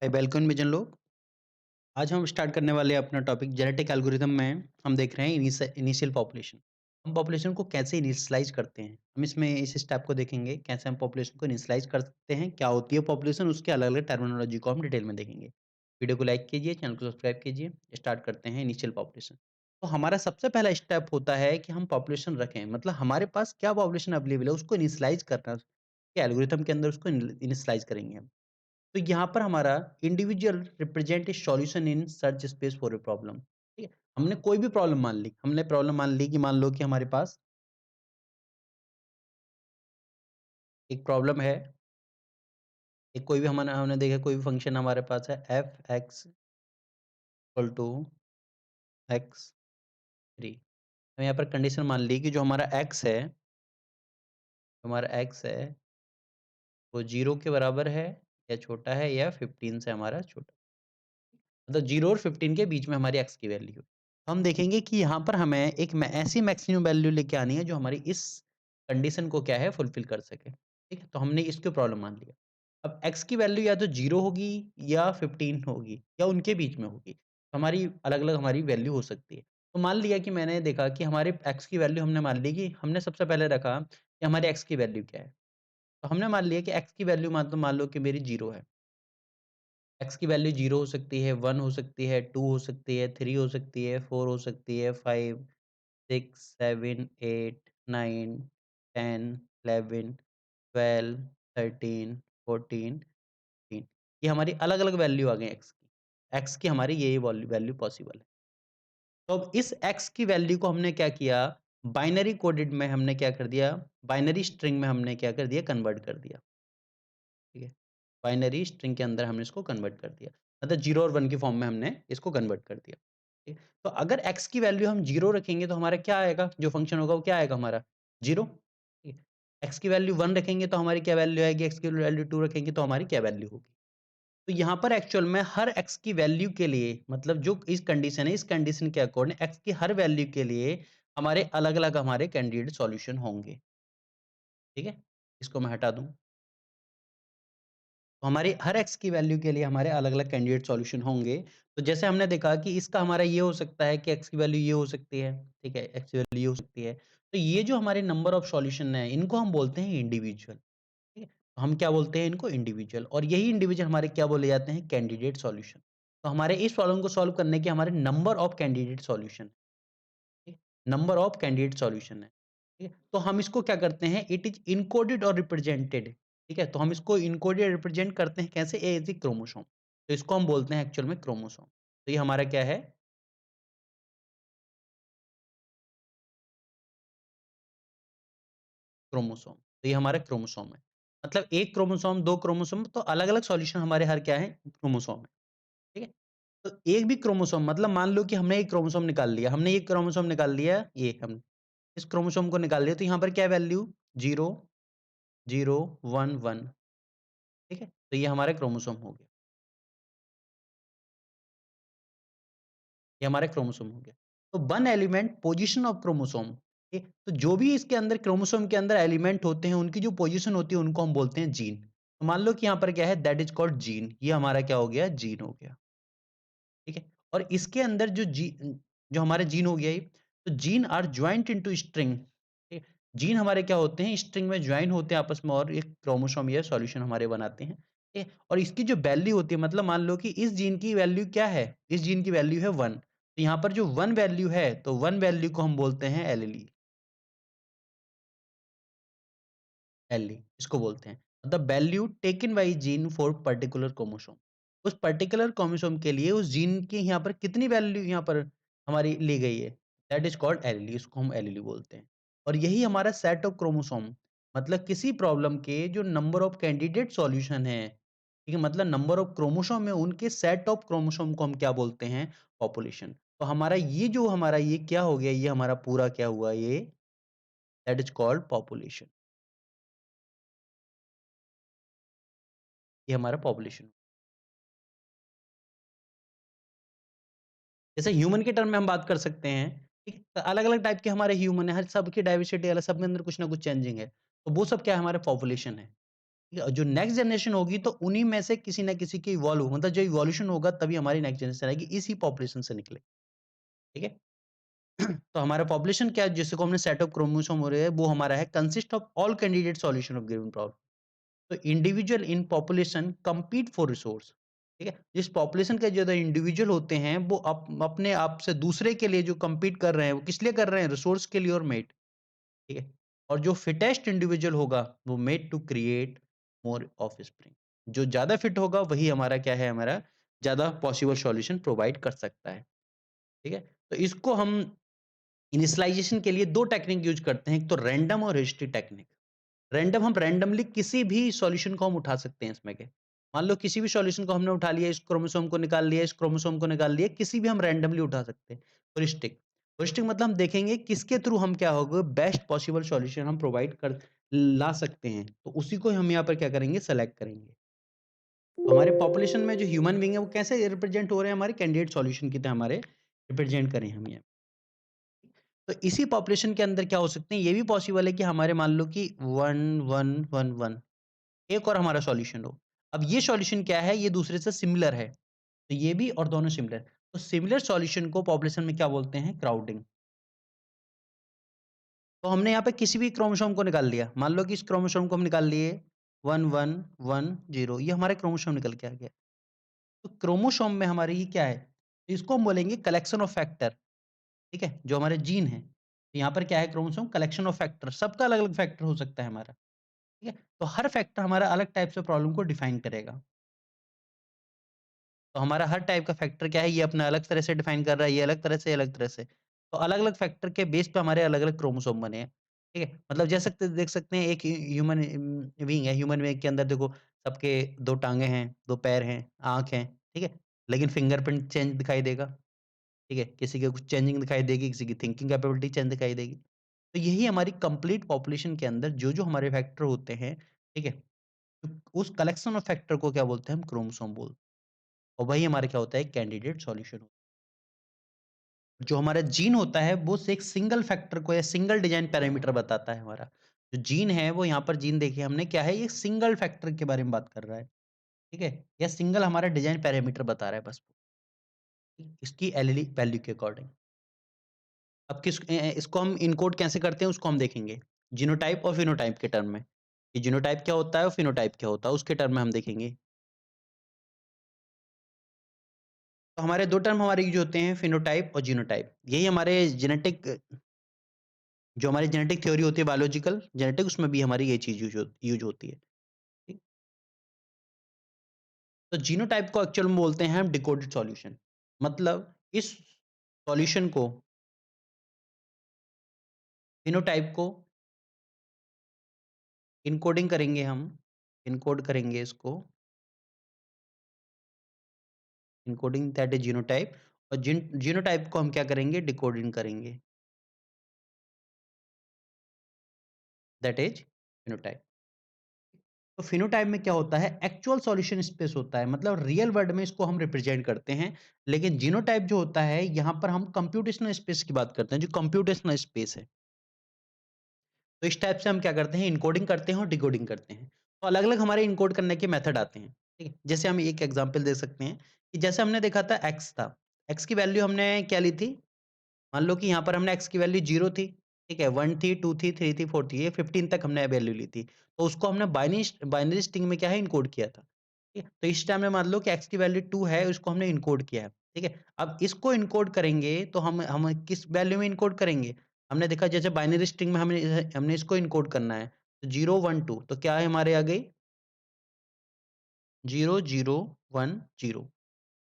Welcome मिजन लोग। आज हम स्टार्ट करने वाले हैं अपना टॉपिक जेनेटिक एल्गोरिथम में हम देख रहे हैं इनिशियल पॉपुलेशन। हम पॉपुलेशन को कैसे इनिशियलाइज करते हैं, हम इसमें इस स्टेप को देखेंगे कैसे हम पॉपुलेशन को इनिशियलाइज करते हैं, क्या होती है पॉपुलेशन, उसके अलग अलग टर्मिनोलॉजी को हम डिटेल में देखेंगे। वीडियो को लाइक कीजिए, चैनल को सब्सक्राइब कीजिए। स्टार्ट करते हैं इनिशियल पॉपुलेशन। तो हमारा सबसे पहला स्टेप होता है कि हम पॉपुलेशन रखें, मतलब हमारे पास क्या पॉपुलेशन अवेलेबल है उसको इनिशियलाइज करना, एल्गोरिथम के अंदर उसको इनिशियलाइज करेंगे हम। तो यहाँ पर हमारा individual represent a solution in search space for a problem. ठीक है, हमने कोई भी प्रॉब्लम मान ली, हमने प्रॉब्लम मान ली कि मान लो कि हमारे पास एक प्रॉब्लम है। एक कोई भी हमारा हमने देखा कोई भी फंक्शन हमारे पास है F X equal to X three. हम यहाँ पर कंडीशन मान ली कि जो हमारा एक्स है, वो जीरो के बराबर है या छोटा है, या 15 से हमारा छोटा, मतलब 0 और 15 के बीच में हमारी एक्स की वैल्यू है। तो हम देखेंगे कि यहाँ पर हमें एक ऐसी मैक्सिमम वैल्यू लेके आनी है जो हमारी इस कंडीशन को क्या है फुलफिल कर सके। ठीक है, तो हमने इसको प्रॉब्लम मान लिया। अब एक्स की वैल्यू या तो 0 होगी या 15 होगी या उनके बीच में होगी। तो हमारी अलग अलग हमारी वैल्यू हो सकती है। तो मान लिया कि मैंने देखा कि हमारे एक्स की वैल्यू हमने मान ली कि हमने सबसे पहले रखा कि हमारे एक्स की वैल्यू क्या है। तो हमने मान लिया कि एक्स की वैल्यू मान लो कि मेरी 0 है। एक्स की वैल्यू 0 हो सकती है, 1 हो सकती है, 2 हो सकती है, 3 हो सकती है, 4 हो सकती है, 5, 6, 7, 8, 9, 10, 11, 12, 13, 14, 15। ये हमारी अलग-अलग वैल्यू आ गई एक्स की। एक्स की हमारी ये वॉल्यू वैल्यू पॉसिबल है। तो अब इस एक्स की वैल्यू को हमने क्या किया, बाइनरी कोडेड में हमने क्या कर दिया, बाइनरी स्ट्रिंग में हमने क्या कर दिया, कन्वर्ट कर दिया। ठीक है? बाइनरी स्ट्रिंग के अंदर हमने इसको कन्वर्ट कर दिया। मतलब 0 और 1 की फॉर्म में हमने इसको कन्वर्ट कर दिया। ठीक है? तो अगर x की वैल्यू हम 0 रखेंगे तो हमारा क्या आएगा? जो फंक्शन होगा वो क्या आएगा हमारा? 0। ठीक है? x की वैल्यू 1 रखेंगे तो हमारी क्या वैल्यू आएगी? x की वैल्यू 2 रखेंगे तो हमारी क्या वैल्यू होगी? तो यहाँ पर एक्चुअल में हर x की वैल्यू के लिए, मतलब जो इस कंडीशन है, इस कंडीशन के अकॉर्डिंग x की हर वैल्यू के लिए हमारे अलग-अलग हमारे कैंडिडेट सॉल्यूशन होंगे। ठीक है? इसको मैं हटा दूँ। तो हमारी हर एक्स की वैल्यू के लिए हमारे अलग-अलग कैंडिडेट सॉल्यूशन होंगे। तो जैसे हमने देखा कि इसका हमारा ये हो सकता है कि एक्स की वैल्यू ये हो सकती है, ठीक है? एक्स की वैल्यू ये हो सकती है। तो ये जो हमारे नंबर ऑफ सॉल्यूशन हैं, इनको हम बोलते हैं इंडिविजुअल, ठीक है? तो हम क्या बोलते हैं इनको? इंडिविजुअल। और यही इंडिविजुअल हमारे क्या बोले जाते हैं? Candidate solution. तो हमारे इस प्रॉब्लम को सॉल्व करने के हमारे नंबर ऑफ कैंडिडेट सॉल्यूशन, ठीक है? नंबर ऑफ कैंडिडेट सॉल्यूशन है। ठीक है? तो हम इसको क्या करते हैं, इट इज़ इनकोडेड और रिप्रेजेंटेड। ठीक है? तो हम इसको इनकोडेड रिप्रेजेंट करते हैं कैसे? A is a chromosome. तो इसको हम बोलते हैं एक्चुअल में क्रोमोसोम। तो ये हमारा क्या है? क्रोमोसोम। तो ये हमारा क्रोमोसोम है। मतलब 1 क्रोमोसोम, 2 क्रोमोसोम, तो अलग-अलग सॉल्यूशन हमारे हर क्या है? क्रोमोसोम है। ठीक है? तो एक भी क्रोमोसोम, मतलब मान लो कि हमने एक क्रोमोसोम निकाल लिया, हमने एक क्रोमोसोम निकाल लिया, ये हमने इस क्रोमोसोम को निकाल लिया, तो यहाँ पर क्या वैल्यू? 0, 0, 1, 1। ठीक है? तो ये हमारा क्रोमोसोम हो गया। ये हमारा क्रोमोसोम हो गया। तो one element position of chromosome, ठीक? तो जो भी इसके अंदर क्रोमोसोम के अंदर एलिमेंट होते हैं, उनकी जो पोजीशन होती है, उनको हम बोलते हैं जीन। तो मान लो कि यहाँ पर क्या है, दैट इज़ कॉल्ड जीन। ये हमारा क्या हो गया? जीन हो गया। ठीक है? और इसके अंदर जो हमारा जीन हो गया ये, तो gene are joint into string. ठीक है? जीन हमारे क्या होते हैं? स्ट्रिंग में जॉइन होते हैं आपस में और एक क्रोमोसोम या सॉल्यूशन हमारे बनाते हैं। ठीक है? और इसकी जो वैल्यू होती है, मतलब मान लो कि इस जीन की वैल्यू क्या है? इस जीन की वैल्यू है 1। तो यहाँ पर जो 1 वैल्यू है, तो 1 वैल्यू को हम बोलते हैं एलीली। एली इसको बोलते हैं। The value taken by gene for particular chromosome. उस पर्टिकुलर क्रोमोसोम के लिए उस जीन की यहाँ पर कितनी वैल्यू यहाँ पर हमारी ली गई है, दैट इज कॉल्ड एलीली। इसको हम एलीली बोलते हैं। और यही हमारा सेट ऑफ क्रोमोसोम, मतलब किसी प्रॉब्लम के जो नंबर ऑफ कैंडिडेट सॉल्यूशन है, ठीक है, मतलब नंबर ऑफ क्रोमोसोम है, उनके सेट ऑफ क्रोमोसोम को हम क्या बोलते हैं? पॉपुलेशन। तो हमारा ये जो हमारा ये क्या हो गया, ये हमारा पूरा क्या हुआ ये, दैट इज कॉल्ड पॉपुलेशन। ये हमारा पॉपुलेशन। जैसे ह्यूमन के टर्म में हम बात कर सकते हैं, ठीक है? अलग-अलग टाइप के हमारे ह्यूमन है, हर सबकी डाइवर्सिटी अलग, सब में अंदर कुछ ना कुछ चेंजिंग है। तो वो सब क्या है? हमारा पॉपुलेशन है। जो नेक्स्ट जनरेशन होगी तो उन्हीं में से किसी न किसी की इवॉल्व मतलब जो इवोल्यूशन होगा तभी हमारी नेक्स्ट जनरेशन आएगी, इसी पॉपुलेशन से निकले, ठीक है? तो हमारा पॉपुलेशन क्या है जिसको हमने सेट ऑफ क्रोमोसोम हो रहे हैं वो हमारा है consist of all candidate solution of given problem. तो individual in population compete for resource, ठीक है? जिस पॉपुलेशन के जो इंडिविजुअल होते हैं वो अपने आप से दूसरे के लिए जो compete कर रहे हैं वो किस लिए कर रहे हैं? रिसोर्स के लिए और मेट, ठीक है? और जो फिटेस्ट इंडिविजुअल होगा वो made to create more offspring. जो ज़्यादा फिट होगा वही हमारा क्या है हमारा ज़्यादा पॉसिबल सॉल्यूशन प्रोवाइड कर सकता है, ठीक है? तो इसको हम इनिशियलाइजेशन के लिए 2 टेक्निक यूज़ करते हैं, एक तो रैंडम और हिस्ट्री टेक्निक। रैंडम हम रैंडमली किसी भी सॉल्यूशन को हम उठा सकते हैं इसमें के। मान लो किसी भी सॉल्यूशन को हमने उठा लिया, इस क्रोमोसोम को निकाल लिया, इस क्रोमोसोम को निकाल लिया, किसी भी हम रैंडमली उठा सकते हैं। होलिस्टिक, होलिस्टिक मतलब हम देखेंगे किसके थ्रू हम क्या होगा बेस्ट पॉसिबल सॉल्यूशन हम प्रोवाइड कर ला सकते हैं। तो उसी को हम यहाँ पर क्या करेंगे सेलेक्ट करेंगे। तो हमारे पॉपुलेशन में जो ह्यूमन बीइंग है वो कैसे रिप्रेजेंट हो रहे हैं हमारे कैंडिडेट सॉल्यूशन की तरह हमारे रिप्रेजेंट करें हम यहाँ। तो इसी पॉपुलेशन के अंदर क्या हो सकते हैं ये भी पॉसिबल है कि हमारे मान लो कि 1 1 1 1 एक और हमारा सॉल्यूशन हो। अब ये सॉल्यूशन क्या है? ये दूसरे से सिमिलर है। तो ये भी और दोनों सिमिलर। तो सिमिलर सॉल्यूशन को पॉपुलेशन में क्या बोलते हैं? क्राउडिंग। तो हमने यहाँ पे किसी भी क्रोमोसोम को निकाल लिया। मान लो कि इस क्रोमोसोम को हम निकाल लिए 1 1 1 0 ये हमारे क्रोमोसोम निकल के आ गया। तो क्रोमोसोम में हमारे ये क्या है? तो इसको हम बोलेंगे कलेक्शन ऑफ फैक्टर, ठीक है? जो हमारे जीन हैं। तो यहाँ पर क्या है क्रोमोसोम कलेक्शन ऑफ फैक्टर सबका अलग-अलग फैक्टर हो सकता है हमारा, ठीक है? तो हर फैक्टर हमारा अलग टाइप से प्रॉब्लम को डिफाइन करेगा। तो हमारा हर टाइप का फैक्टर क्या है, ये अपना अलग तरह से डिफाइन कर रहा है, ये अलग तरह से, ये अलग तरह से। तो अलग-अलग फैक्टर के बेस पे हमारे अलग-अलग क्रोमोसोम बने हैं, ठीक है? मतलब जैसे देख सकते हैं एक ह्यूमन बीइंग है, ह्यूमन बीइंग के अंदर देखो सबके 2 टाँगे हैं, 2 पैर हैं, आँख है, ठीक है? लेकिन फिंगरप्रिंट चेंज दिखाई देगा, ठीक है? किसी के कुछ चेंजिंग दिखाई देगी, किसी की थिंकिंग कैपेबिलिटी चेंज दिखाई देगी। तो यही हमारी कंप्लीट पॉपुलेशन के अंदर जो-जो हमारे फैक्टर होते हैं, ठीक है? तो उस कलेक्शन ऑफ फैक्टर को क्या बोलते हैं हम क्रोमोसोम बोलते हैं। और वही हमारा क्या होता है कैंडिडेट सॉल्यूशन। जो हमारा जीन होता है वो एक सिंगल फैक्टर को या सिंगल डिजाइन पैरामीटर बताता है हमारा। जो जीन है वो यहाँ पर जीन देखिए हमने क्या है ये सिंगल फैक्टर के बारे में बात कर रहा है, ठीक है? या सिंगल हमारा डिजाइन पैरामीटर बता रहा है बस। इसकी एलएलई वैल्यू के अकॉर्डिंग। अब इसको हम इनकोड कैसे करते हैं उसको हम देखेंगे। जीनोटाइप और फिनोटाइप के टर्म में। कि जीनोटाइप क्या होता है और फिनोटाइप क्या होता है उसके टर्म में हम देखेंगे। तो हमारे 2 टर्म हमारे यूज़ होते हैं फिनोटाइप और जीनोटाइप। यही हमारे जेनेटिक जो हमारी जेनेटिक थ्योरी होती है बायोलॉजिकल जेनेटिक उसमें भी हमारी ये चीज़ यूज़ होती है। ठीक? तो जीनोटाइप को एक्चुअल में बोलते हैं हम डिकोडेड सॉल्यूशन। मतलब इस सॉल्यूशन को फिनोटाइप को इनकोडिंग करेंगे हम, इनकोड करेंगे इसको, इनकोडिंग दैट इज़ जीनोटाइप और जीनोटाइप को हम क्या करेंगे डिकोडिंग करेंगे, दैट इज़ फिनोटाइप। तो फिनोटाइप में क्या होता है एक्चुअल सॉल्यूशन स्पेस होता है मतलब रियल वर्ल्ड में इसको हम रिप्रेजेंट करते हैं। लेकिन जीनोटाइप जो होता है यहाँ पर हम कंप्यूटेशनल स्पेस की बात करते हैं जो कंप्यूटेशनल स्पेस है। तो इस टाइप से हम क्या करते हैं इनकोडिंग करते हैं और डिकोडिंग करते हैं। तो अलग-अलग हमारे इनकोड करने के मेथड आते हैं, ठीक है? जैसे हम एक एग्ज़ाम्पल दे सकते हैं कि जैसे हमने देखा था एक्स था, एक्स की वैल्यू हमने क्या ली थी? मान लो कि यहाँ पर हमने एक्स की वैल्यू 0 थी, ठीक है? 1 थी, 2 थी, 3 थी, 4 थी, ये 15 तक हमने वैल्यू ली थी। तो उसको हमने बाइनरी स्ट्रिंग में क्या है इनकोड किया था, ठीक है? तो इस टाइम में मान लो कि एक्स की वैल्यू 2 है, उसको हमने इनकोड किया है, ठीक है? अब इसको इनकोड करेंगे तो हम किस वैल्यू में इनकोड करेंगे? हमने देखा जैसे बाइनरी स्ट्रिंग में हमने हमने इसको इनकोड करना है, तो 0 1 2 तो क्या है हमारे आ गई 0 0 1 0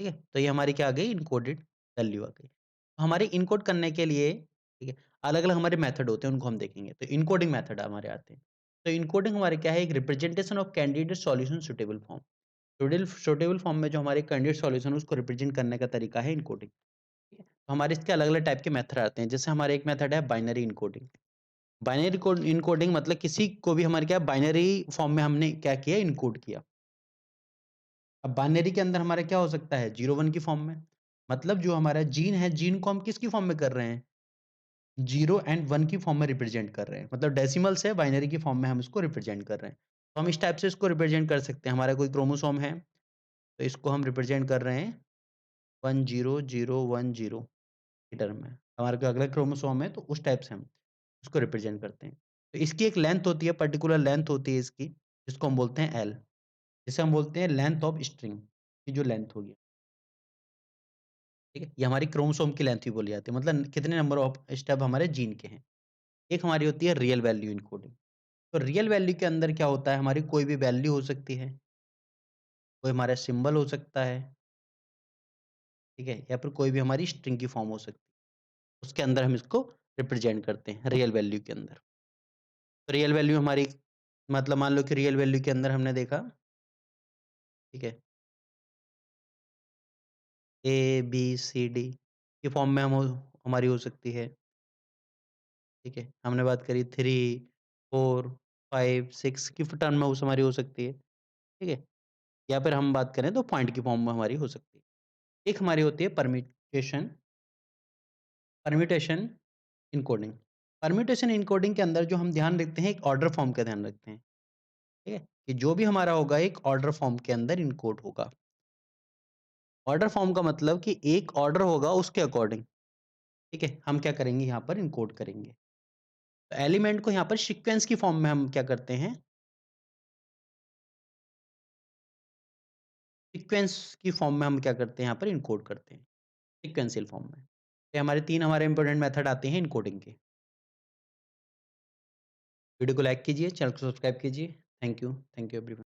ठीक है? तो ये हमारी क्या आ गई इनकोडेड वैल्यू आ गई। हमारे इनकोड करने के लिए ठीक है, अलग-अलग हमारे मेथड होते हैं उनको हम देखेंगे। तो इनकोडिंग मेथड हमारे आते हैं। तो इनकोडिंग हमारे क्या है एक representation of candidate solution suitable form. Suitable form में जो हमारे कैंडिडेट सॉल्यूशन है उसको रिप्रेजेंट करने का तरीका है इनकोडिंग। ठीक है? तो हमारे इसके अलग-अलग टाइप के मेथड आते हैं। जैसे हमारा एक मेथड है binary encoding. Binary code encoding मतलब किसी को भी हमारे क्या बाइनरी फॉर्म में हमने क्या किया इनकोड किया। अब बाइनरी के अंदर हमारा क्या हो सकता है 0 1 की फॉर्म में। मतलब जो हमारा जीन है, जीन को हम किसकी फॉर्म में कर रहे हैं? 0 एंड 1 की फॉर्म में रिप्रेजेंट कर रहे हैं। मतलब डेसिमल से बाइनरी की फॉर्म में हम इसको रिप्रेजेंट कर रहे हैं। तो हम इस टाइप से इसको रिप्रेजेंट कर सकते हैं। हमारा कोई क्रोमोसोम है, तो इसको हम रिप्रेजेंट कर रहे हैं 10010 की टर्म में। हमारा कोई अगला क्रोमोसोम है, तो उस टाइप से हम उसको रिप्रेजेंट करते हैं। तो इसकी एक लेंथ होती है, पर्टिकुलर लेंथ होती है इसकी, जिसको हम बोलते हैं एल। जिसे हम बोलते हैं लेंथ ऑफ स्ट्रिंग की जो लेंथ होगी, ठीक है? ये हमारी क्रोमोसोम की लेंथ भी बोली जाती है, मतलब कितने नंबर ऑफ स्टेप हमारे जीन के हैं। एक हमारी होती है रियल वैल्यू एन्कोडिंग। तो रियल वैल्यू के अंदर क्या होता है, हमारी कोई भी वैल्यू हो सकती है, कोई हमारा सिंबल हो सकता है, ठीक है? या फिर कोई भी हमारी स्ट्रिंग की फॉर्म हो सकती है। उसके अंदर हम इसको रिप्रेजेंट करते हैं रियल वैल्यू के अंदर। तो रियल वैल्यू हमारी, मतलब मान लो कि रियल वैल्यू के अंदर हमने देखा, ठीक है? ए, बी, सी, डी की फॉर्म में हम हमारी हो सकती है, ठीक है? हमने बात करी 3, 4, 5, 6 की टर्म में उस हमारी हो सकती है, ठीक है? या फिर हम बात करें तो पॉइंट की फॉर्म में हमारी हो सकती है। एक हमारी होती है परम्यूटेशन एन्कोडिंग। परम्यूटेशन एन्कोडिंग के अंदर जो हम ध्यान रखते हैं, एक ऑर्डर फॉर्म का ध्यान रखते हैं, ठीक है? कि जो भी हमारा होगा एक ऑर्डर फॉर्म के अंदर एन्कोड होगा। ऑर्डर फॉर्म का मतलब कि एक ऑर्डर होगा उसके अकॉर्डिंग, ठीक है? हम क्या करेंगे यहाँ पर एन्कोड करेंगे। तो एलिमेंट को यहाँ पर सीक्वेंस की फॉर्म में हम क्या करते हैं, सीक्वेंस की फॉर्म में हम क्या करते हैं यहाँ पर एन्कोड करते हैं, सीक्वेंशियल फॉर्म में। ये हमारे 3 हमारे इंपॉर्टेंट मेथड आते हैं एन्कोडिंग के। वीडियो को लाइक कीजिए, चैनल को सब्सक्राइब कीजिए। Thank you everyone.